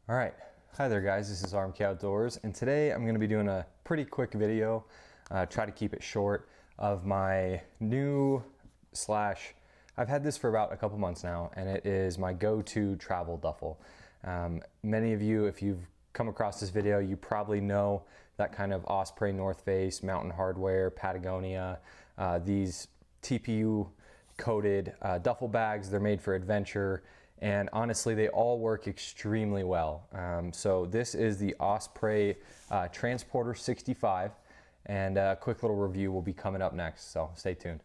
All right, hi there guys, this is RMK Outdoors, and today I'm going to be doing a pretty quick video, try to keep it short, of my new I've had this for about a couple months now, and it is my go-to travel duffel. Many of you, if you've come across this video, you probably know that kind of Osprey, North Face, Mountain Hardwear, Patagonia, these TPU coated duffel bags. They're made for adventure, and honestly they all work extremely well. So this is the Osprey Transporter 65, and a quick little review will be coming up next, so stay tuned.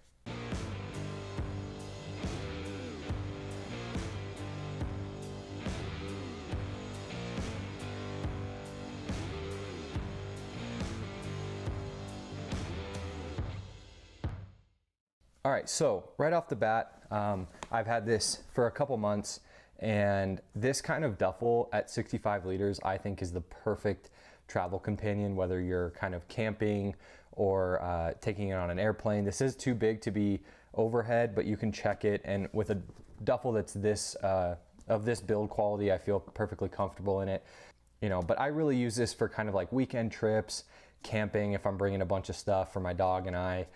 All right, so right off the bat, I've had this for a couple months, and this kind of duffel at 65 liters I think is the perfect travel companion, whether you're kind of camping or taking it on an airplane. This is too big to be overhead, but you can check it, and with a duffel that's this of this build quality, I feel perfectly comfortable in it. You know, but I really use this for kind of like weekend trips, camping, if I'm bringing a bunch of stuff for my dog and I.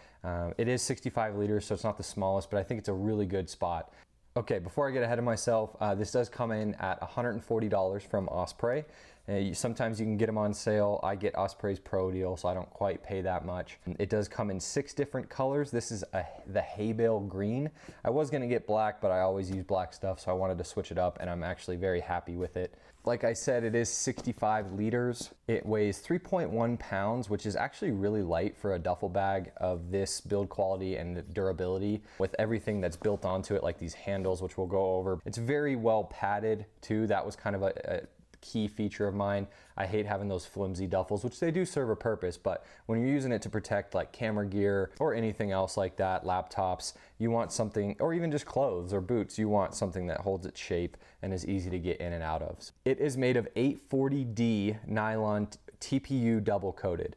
It is 65 liters, so it's not the smallest, but I think it's a really good spot. Okay, before I get ahead of myself, this does come in at $140 from Osprey. Sometimes you can get them on sale. I get Osprey's Pro deal, so I don't quite pay that much. It does come in 6 different colors. This is the hay bale green. I was gonna get black, but I always use black stuff, so I wanted to switch it up, and I'm actually very happy with it. Like I said, it is 65 liters. It weighs 3.1 pounds, which is actually really light for a duffel bag of this build quality and durability, with everything that's built onto it, like these handles, which we'll go over. It's very well padded too. That was kind of a key feature of mine. I hate having those flimsy duffels, which they do serve a purpose, but when you're using it to protect like camera gear or anything else like that, laptops, you want something, or even just clothes or boots, you want something that holds its shape and is easy to get in and out of. It is made of 840D nylon TPU double coated.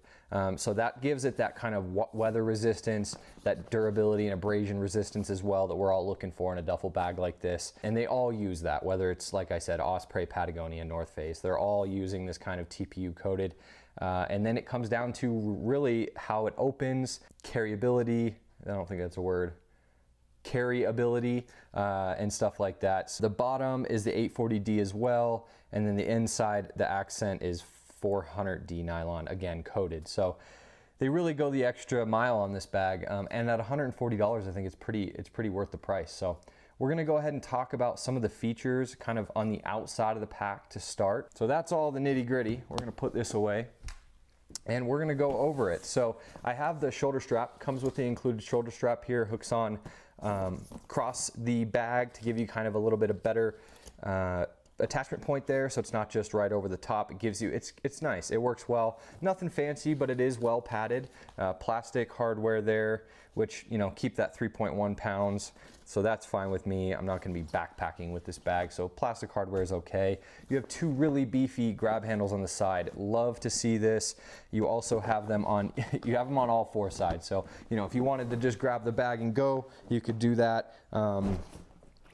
So that gives it that kind of weather resistance, that durability and abrasion resistance as well that we're all looking for in a duffel bag like this. And they all use that, whether it's, like I said, Osprey, Patagonia, North Face, they're all using this kind of TPU coated. And then it comes down to really how it opens, carryability, I don't think that's a word, carryability, and stuff like that. So the bottom is the 840D as well, and then the inside, the accent is 400D nylon, again coated. So they really go the extra mile on this bag, and at $140 I think it's pretty worth the price. So we're gonna go ahead and talk about some of the features kind of on the outside of the pack to start. So that's all the nitty gritty. We're gonna put this away and we're gonna go over it. So I have the shoulder strap, comes with the included shoulder strap here, hooks on across the bag to give you kind of a little bit of better attachment point there, so it's not just right over the top. It gives you, it's nice, it works well. Nothing fancy, but it is well padded. Plastic hardware there, which, you know, keep that 3.1 pounds, so that's fine with me. I'm not gonna be backpacking with this bag, so plastic hardware is okay. You have 2 really beefy grab handles on the side. Love to see this. You also have them on, you have them on all 4 sides, so, you know, if you wanted to just grab the bag and go, you could do that.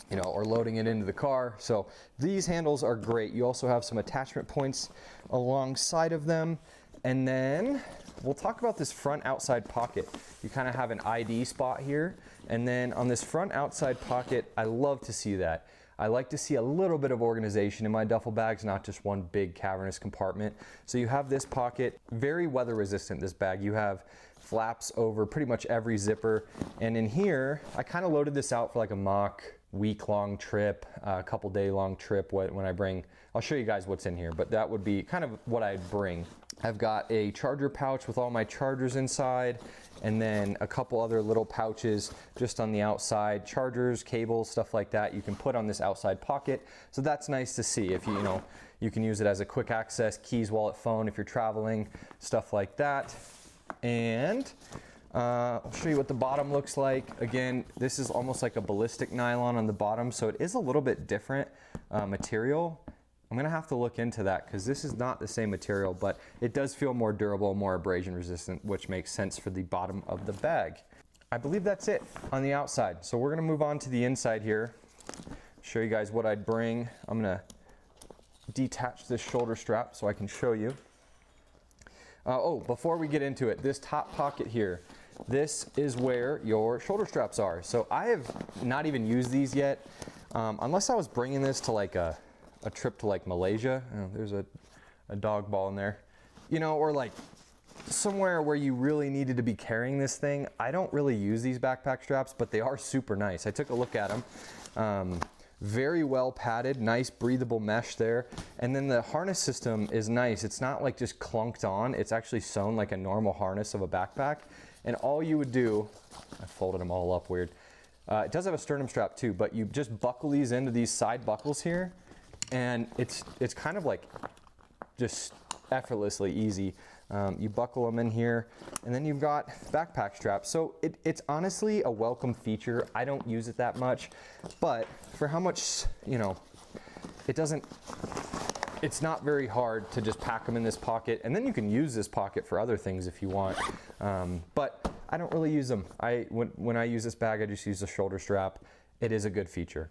You know, or loading it into the car. So these handles are great. You also have some attachment points alongside of them. And then we'll talk about this front outside pocket. You kind of have an ID spot here. And then on this front outside pocket, I love to see that. I like to see a little bit of organization in my duffel bags, not just one big cavernous compartment. So you have this pocket, very weather resistant, this bag. You have flaps over pretty much every zipper. And in here, I kind of loaded this out for like a mock week-long trip, a couple day-long trip when I bring, I'll show you guys what's in here, but that would be kind of what I'd bring. I've got a charger pouch with all my chargers inside, and then a couple other little pouches just on the outside, chargers, cables, stuff like that you can put on this outside pocket. So that's nice to see. If you know, you can use it as a quick access, keys, wallet, phone if you're traveling, stuff like that. And I'll show you what the bottom looks like. Again, this is almost like a ballistic nylon on the bottom, so it is a little bit different material. I'm gonna have to look into that because this is not the same material, but it does feel more durable, more abrasion resistant, which makes sense for the bottom of the bag. I believe that's it on the outside. So we're gonna move on to the inside here, show you guys what I'd bring. I'm gonna detach this shoulder strap so I can show you. Oh, before we get into it, this top pocket here, this is where your shoulder straps are. So I have not even used these yet, unless I was bringing this to like a trip to like Malaysia. Oh, there's a dog ball in there, you know, or like somewhere where you really needed to be carrying this thing. I don't really use these backpack straps, but they are super nice. I took a look at them. Very well padded, nice breathable mesh there. And then the harness system is nice. It's not like just clunked on. It's actually sewn like a normal harness of a backpack. And all you would do, I folded them all up weird. It does have a sternum strap too, but you just buckle these into these side buckles here, and it's kind of like just effortlessly easy. You buckle them in here, and then you've got backpack straps. So it's honestly a welcome feature. I don't use it that much, but for how much, you know, it's not very hard to just pack them in this pocket, and then you can use this pocket for other things if you want. But I don't really use them. When I use this bag, I just use the shoulder strap. It is a good feature.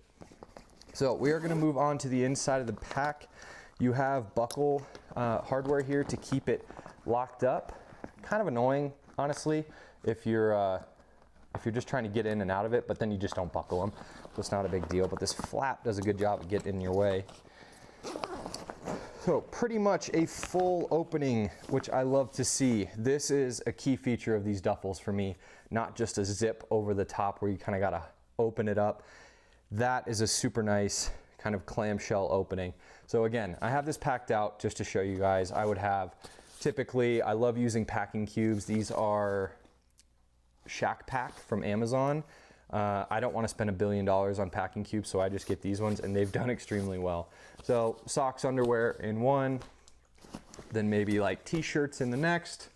So we are gonna move on to the inside of the pack. You have buckle hardware here to keep it locked up. Kind of annoying, honestly, if you're just trying to get in and out of it, but then you just don't buckle them. So it's not a big deal, but this flap does a good job of getting in your way. So pretty much a full opening, which I love to see. This is a key feature of these duffels for me, not just a zip over the top where you kind of gotta open it up. That is a super nice kind of clamshell opening. So again, I have this packed out just to show you guys. I would have, typically, I love using packing cubes. These are Shack Pack from Amazon. I don't want to spend $1 billion on packing cubes, so I just get these ones, and they've done extremely well. So socks, underwear in one, then maybe like t-shirts in the next.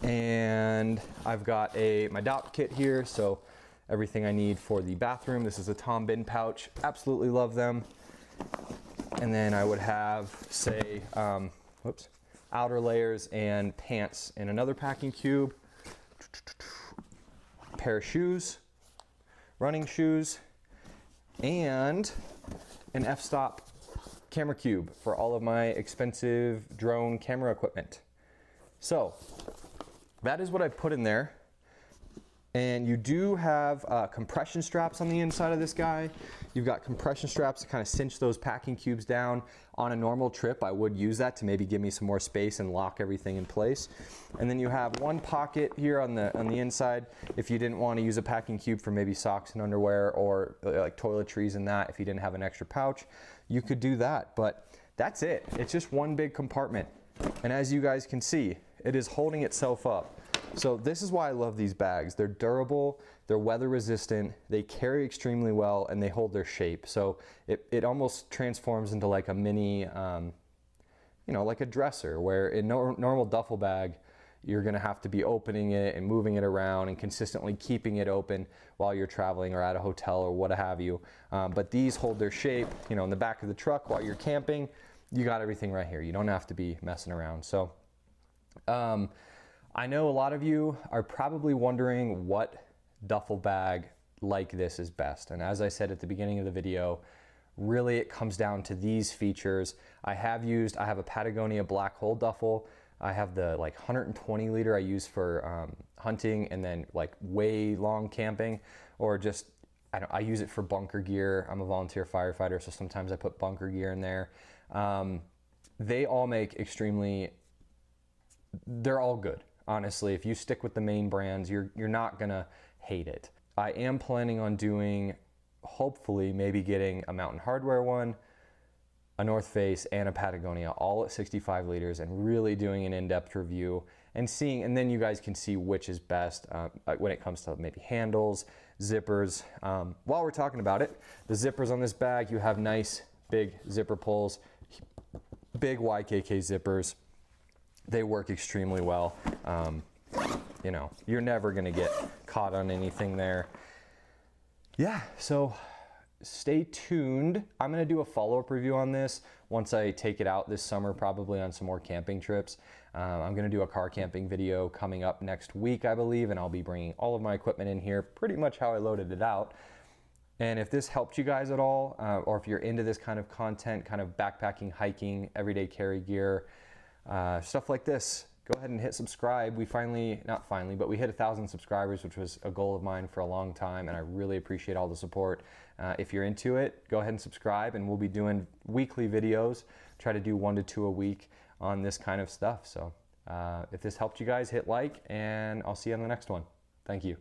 And I've got my DOP kit here, so everything I need for the bathroom. This is a Tom bin pouch. Absolutely love them. And then I would have, say, outer layers and pants in another packing cube. Pair of shoes, running shoes, and an f-stop camera cube for all of my expensive drone camera equipment. So that is what I put in there. And you do have compression straps on the inside of this guy. You've got compression straps to kind of cinch those packing cubes down. On a normal trip, I would use that to maybe give me some more space and lock everything in place. And then you have one pocket here on the inside if you didn't want to use a packing cube for maybe socks and underwear, or like toiletries and that. If you didn't have an extra pouch, you could do that. But that's it. It's just one big compartment. And as you guys can see, it is holding itself up. So this is why I love these bags. They're durable, they're weather resistant, they carry extremely well, and they hold their shape. So it almost transforms into like a mini, you know, like a dresser, where in normal duffel bag, you're gonna have to be opening it and moving it around and consistently keeping it open while you're traveling or at a hotel or what have you. But these hold their shape, you know, in the back of the truck while you're camping. You got everything right here. You don't have to be messing around. So, I know a lot of you are probably wondering what duffel bag like this is best. And as I said at the beginning of the video, really it comes down to these features. I have a Patagonia black hole duffel. I have the like 120 liter I use for hunting, and then like way long camping, or just, I use it for bunker gear. I'm a volunteer firefighter, so sometimes I put bunker gear in there. They all make they're all good. Honestly, if you stick with the main brands, you're not gonna hate it. I am planning on doing, hopefully, maybe getting a Mountain Hardwear one, a North Face, and a Patagonia, all at 65 liters, and really doing an in-depth review and seeing, and then you guys can see which is best when it comes to maybe handles, zippers. While we're talking about it, the zippers on this bag, you have nice big zipper pulls, big YKK zippers. They work extremely well. You know, you're never gonna get caught on anything there. Yeah, so stay tuned. I'm gonna do a follow-up review on this once I take it out this summer, probably on some more camping trips. I'm gonna do a car camping video coming up next week, I believe, and I'll be bringing all of my equipment in here, pretty much how I loaded it out. And if this helped you guys at all, or if you're into this kind of content, kind of backpacking, hiking, everyday carry gear, stuff like this, go ahead and hit subscribe. We not finally, but we hit 1,000 subscribers, which was a goal of mine for a long time, and I really appreciate all the support. If you're into it, go ahead and subscribe, and we'll be doing weekly videos, try to do 1 to 2 a week on this kind of stuff. So if this helped you guys, hit like, and I'll see you on the next one. Thank you.